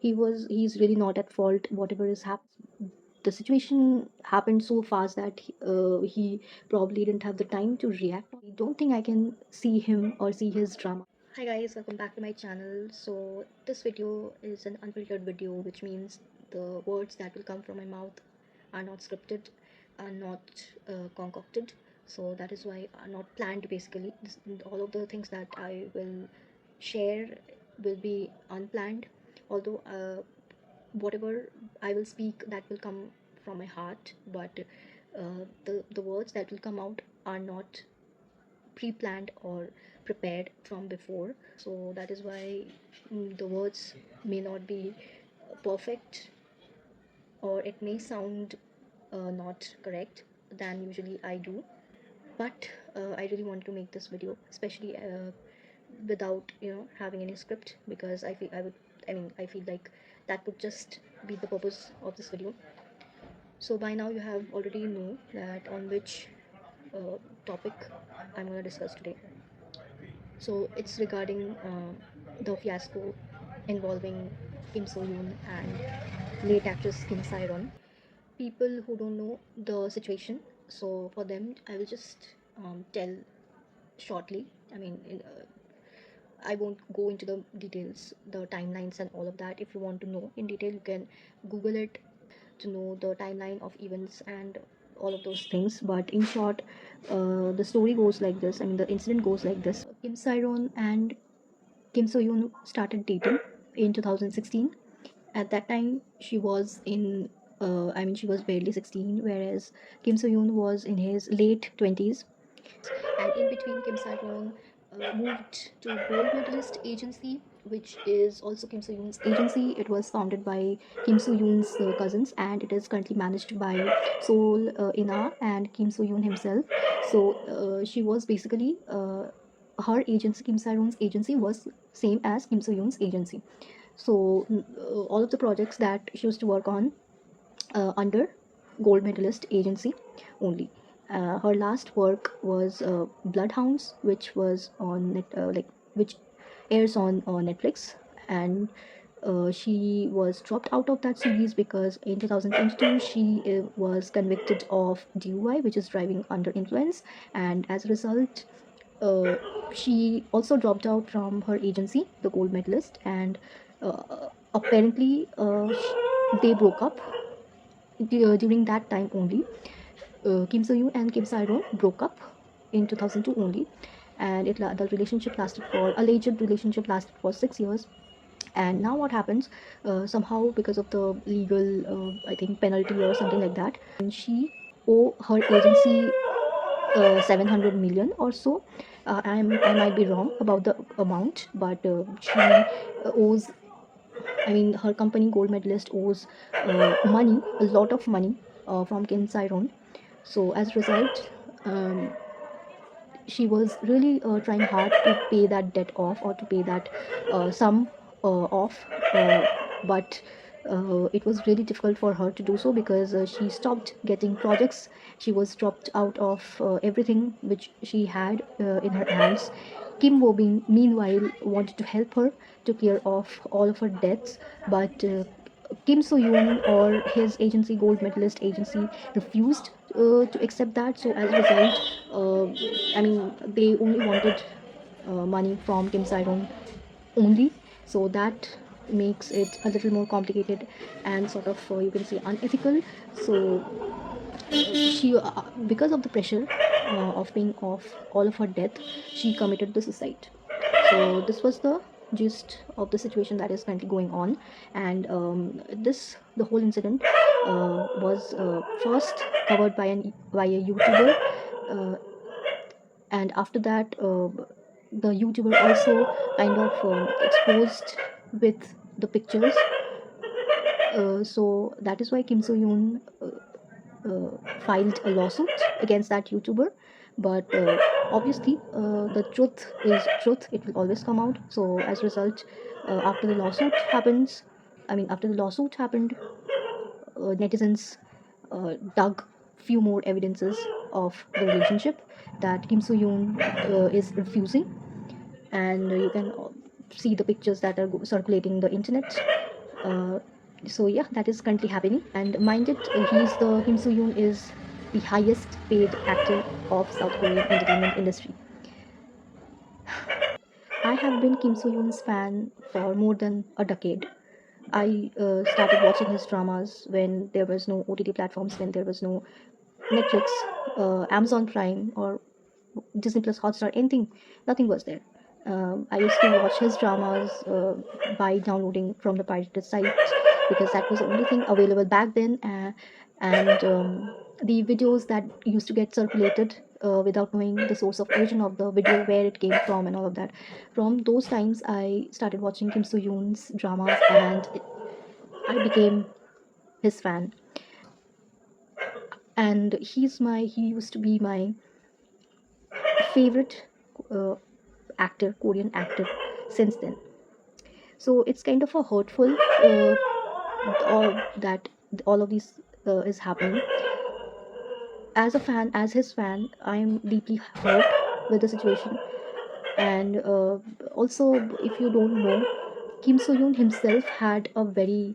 he's really not at fault. Whatever is happened, the situation happened so fast that he probably didn't have the time to react. I don't think I can see him or see his drama. Hi guys, welcome back to my channel. So this video is an unfiltered video, which means the words that will come from my mouth are not scripted, are not concocted. So that is why are not planned basically. All of the things that I will share will be unplanned. Although whatever I will speak, that will come from my heart, but the words that will come out are not pre-planned or prepared from before. So that is why the words may not be perfect, or it may sound not correct than usually I do. But I really want to make this video, especially without having any script, because I feel like that would just be the purpose of this video. So by now you have already know that on which topic I'm going to discuss today. So it's regarding the fiasco involving Kim So Hyun and late actress KIMSAERON. People who don't know the situation, so for them I will just tell shortly. I won't go into the details, the timelines and all of that. If you want to know in detail, you can Google it to know the timeline of events and all of those things. But in short, the story goes like this. The incident goes like this. Kim Saeron and Kim So Yoon started dating in 2016. At that time, she was she was barely 16, whereas Kim So Yoon was in his late 20s. And in between, Kim Saeron moved to Gold Medalist Agency, which is also Kim So Yoon's agency. It was founded by Kim So Yoon's cousins, and it is currently managed by Sol Ina and Kim So Yoon himself. So she was basically her agency, Kim Saeron's agency, was same as Kim So Yoon's agency. So all of the projects that she used to work on under Gold Medalist Agency only. Her last work was Bloodhounds, which was on which airs on Netflix, and she was dropped out of that series because in 2022 she was convicted of DUI, which is driving under influence, and as a result, uh, she also dropped out from her agency, the Gold Medalist, and apparently they broke up during that time only. Kim So Yoon and Kim Saeron broke up in 2002 only, and the relationship lasted for alleged relationship lasted for 6 years. And now what happens? Somehow because of the legal, I think penalty or something like that, and she owe her agency 700 million or so. I might be wrong about the amount, but she owes. Her company Gold Medalist owes money, a lot of money from Kim Saeron. So as a result, she was really trying hard to pay that debt off, or to pay that sum off, but it was really difficult for her to do so because she stopped getting projects. She was dropped out of everything which she had in her hands. Kim Wobin, meanwhile, wanted to help her to clear off all of her debts, but Kim So Yoon or his agency, Gold Medalist Agency, refused to accept that. So as a result, they only wanted money from Kim Saeron only. So that makes it a little more complicated and sort of you can say unethical. So she because of the pressure of paying off all of her debt, she committed the suicide. So this was the gist of the situation that is currently going on. And the whole incident was first covered by a YouTuber, uh, and after that the YouTuber also kind of exposed with the pictures. So that is why Kim So Yoon filed a lawsuit against that YouTuber. But obviously, the truth is truth. It will always come out. So as a result, after the lawsuit happens, after the lawsuit happened, netizens dug few more evidences of the relationship that Kim So Yoon is refusing, and you can see the pictures that are circulating the internet. uh, so yeah, that is currently happening. And mind it, he's the Kim Soo Hyun is the highest paid actor of South Korean entertainment industry. I have been Kim Soo Hyun's fan for more than a decade. I started watching his dramas when there was no OTT platforms, when there was no Netflix, Amazon Prime, or Disney Plus, Hotstar, anything. Nothing was there. I used to watch his dramas by downloading from the pirated site because that was the only thing available back then. And the videos that used to get circulated without knowing the source of origin of the video, where it came from, and all of that. From those times, I started watching Kim Soo Hyun's dramas, and I became his fan. And he used to be my favorite uh, actor, Korean actor, since then. So it's kind of a hurtful that all of these is happening. As a fan, as his fan, I am deeply hurt with the situation. And also, if you don't know, Kim So Hyun himself had a very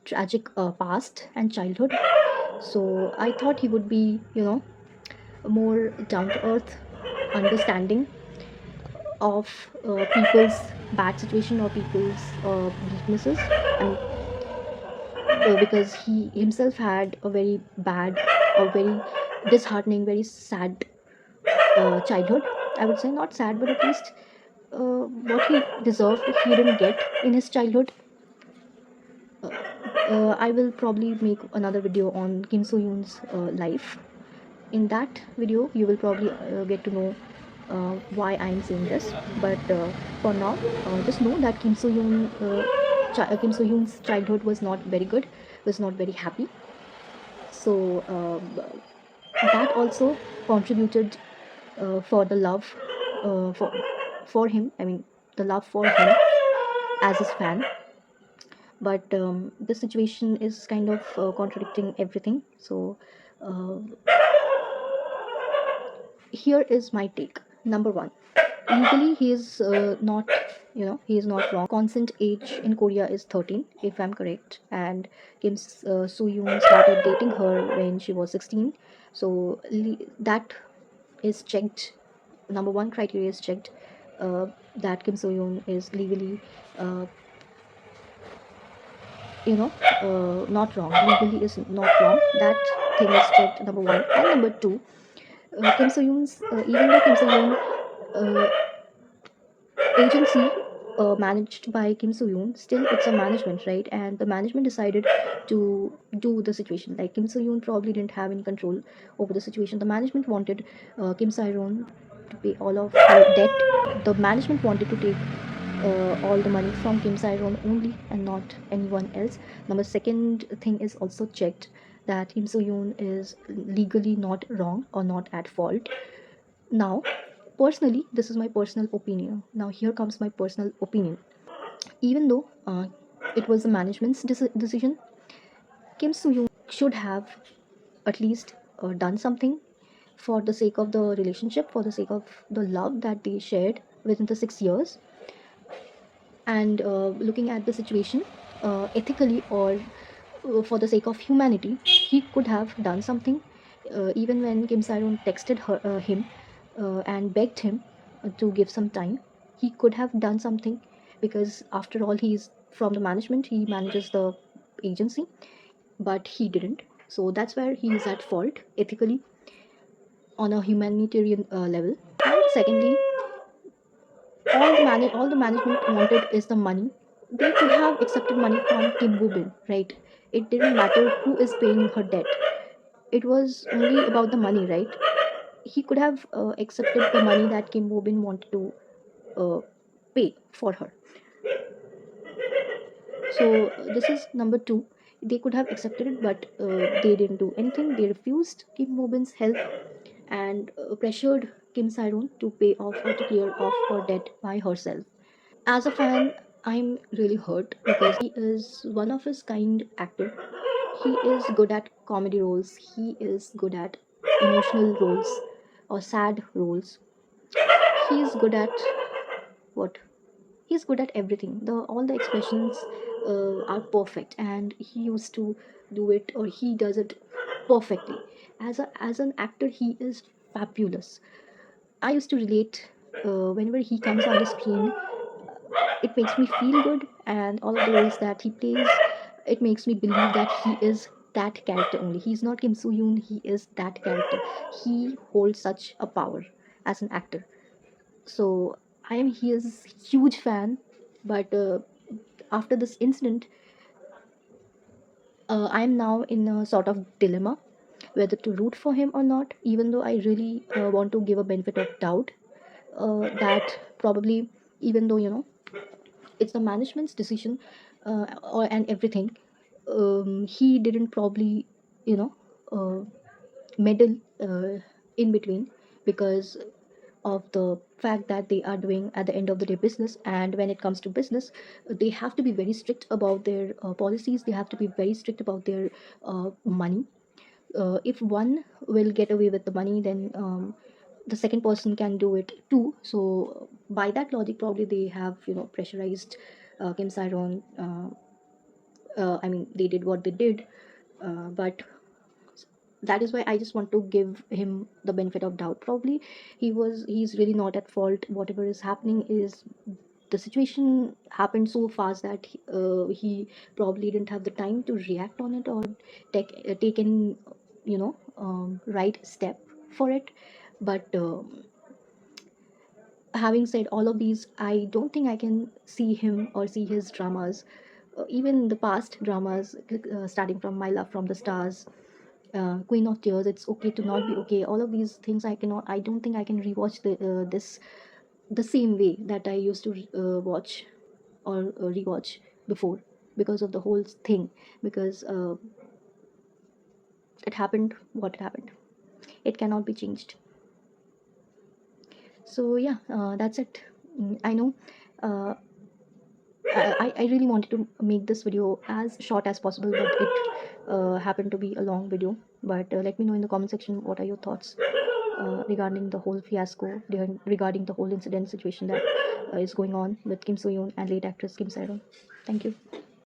tragic past and childhood. So I thought he would be, more down to earth, understanding of people's bad situation or people's weaknesses. And because he himself had a very bad, a very disheartening, very sad childhood. I would say not sad, but at least what he deserved he didn't get in his childhood. I will probably make another video on Kim So Hyun's life. In that video, you will probably get to know why I'm saying this. But for now, just know that Kim So Hyun's childhood was not very good, was not very happy. So that also contributed for the love uh, for for him. I mean, the love for him as his fan. But the situation is kind of contradicting everything. So uh, here is my take. Number one, legally he is not, he is not wrong. Consent age in Korea is 13, if I'm correct. And Kim Soo Hyun started dating her when she was 16. So that is checked. Number one criteria is checked, that Kim So Hyun is legally uh, not wrong. Legally is not wrong. That thing is checked, number one. And number two, Kim So Hyun's, even though Kim So Hyun uh, agency managed by Kim Soo Hyun, still it's a management, right? And the management decided to do the situation. Like Kim Soo Hyun probably didn't have any control over the situation. The management wanted KIMSAERON to pay all of her debt. The management wanted to take all the money from KIMSAERON only and not anyone else. Number second thing is also checked, that Kim Soo Hyun is legally not wrong or not at fault. Now, personally, this is my personal opinion. Now, here comes my personal opinion. Even though it was the management's decision, Kim Soo Hyun should have at least done something for the sake of the relationship, for the sake of the love that they shared within the 6 years. And looking at the situation ethically, or for the sake of humanity, he could have done something. Even when Kim Saeron texted him and begged him to give some time, he could have done something, because after all, he's from the management, he manages the agency, but he didn't. So that's where he is at fault ethically, on a humanitarian level. And secondly, all the management wanted is the money. They could have accepted money from Kim Woo Bin, right? It didn't matter who is paying her debt. It was only about the money, right? He could have accepted the money that Kim Woo Bin wanted to pay for her. So this is number two. They could have accepted it, but they didn't do anything. They refused Kim Woo Bin's help and pressured Kim Saeron to pay off or to clear off her debt by herself. As a fan, I'm really hurt because he is one of his kind actor. He is good at comedy roles. He is good at emotional roles or sad roles. He is good at what? he's good at everything. The all the expressions are perfect, and he used to do it, or he does it perfectly. As an actor, he is fabulous. I used to relate whenever he comes on the screen. It makes me feel good, and all of the roles that he plays, it makes me believe that he is that character only. He's not Kim Soo Hyun, he is that character. He holds such a power as an actor. So I am his huge fan. But after this incident, I am now in a sort of dilemma whether to root for him or not, even though I really want to give a benefit of doubt, that probably, even though it's the management's decision, and everything, he didn't probably you know uh, meddle in between, because of the fact that they are doing at the end of the day business. And when it comes to business, they have to be very strict about their policies. They have to be very strict about their money. If one will get away with the money, then the second person can do it too. So by that logic, probably they have pressurized Kim Saeron. I mean, they did what they did, but that is why I just want to give him the benefit of doubt. Probably he's really not at fault. Whatever is happening is, the situation happened so fast that he probably didn't have the time to react on it, or take any right step for it. But having said all of these, I don't think I can see him or see his dramas, even the past dramas, starting from My Love from the Stars, Queen of Tears, It's Okay to Not Be Okay. All of these things I don't think I can rewatch this the same way that I used to watch or rewatch before, because of the whole thing. Because it happened what happened. It cannot be changed. So yeah, that's it. I know. Uh, I really wanted to make this video as short as possible, but it happened to be a long video. But let me know in the comment section what are your thoughts regarding the whole fiasco, regarding the whole incident situation that is going on with Kim Soo Hyun and late actress Kim Saeron. Thank you.